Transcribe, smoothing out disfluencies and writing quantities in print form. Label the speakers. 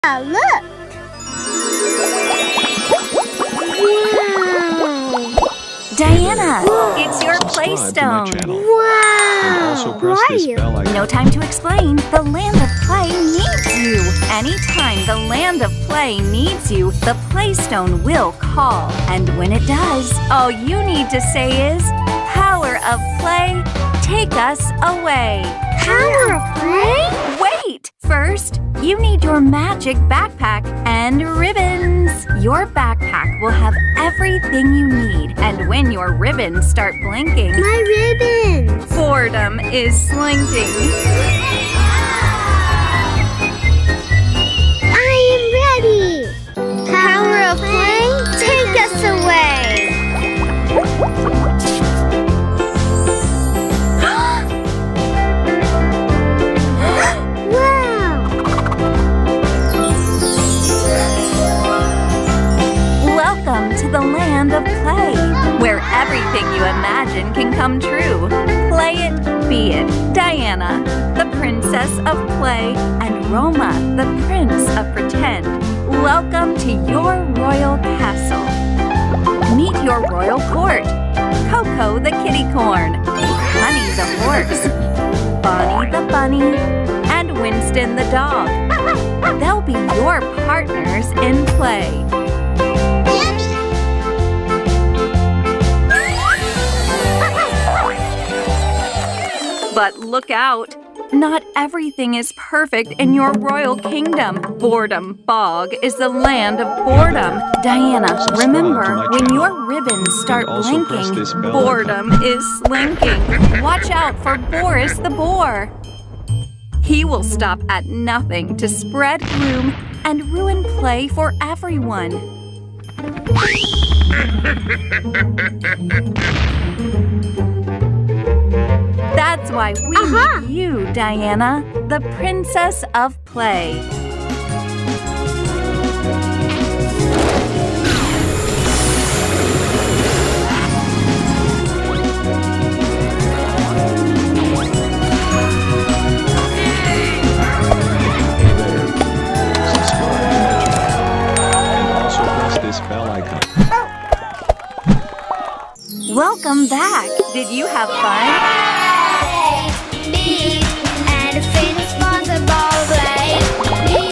Speaker 1: Look! Wow!
Speaker 2: Diana, it's your playstone.
Speaker 1: Wow! Who are you?
Speaker 2: No time to explain. The land of play needs you. Anytime the land of play needs you, the playstone will call. And when it does, all you need to say is, "Power of play, take us away."
Speaker 1: Power of play?
Speaker 2: Wait! First, you need your magic backpack and ribbons. Your backpack will have everything you need, and when your ribbons start blinking,
Speaker 1: My ribbons!
Speaker 2: boredom is slinking.
Speaker 1: I am ready! Power of play, take us away! Wow!
Speaker 2: Welcome to the land of play, where everything you imagine can come true. Play it, be it. Diana, the princess of play, and Roma, the prince of pretend. Welcome to your royal castle. Meet your royal court. Coco the kitty corn, Honey the horse, Bonnie the bunny, and Winston the dog. They'll be your partners in play. But look out! Not everything is perfect in your royal kingdom. Boredom Bog is the land of boredom. Diana, remember, when your ribbons start blinking, boredom is slinking. Watch out for Boris the boar. He will stop at nothing to spread gloom and ruin play for everyone. That's why we need you, Diana, the princess of play.
Speaker 3: And also press this bell icon.
Speaker 2: Welcome back. Did you have fun?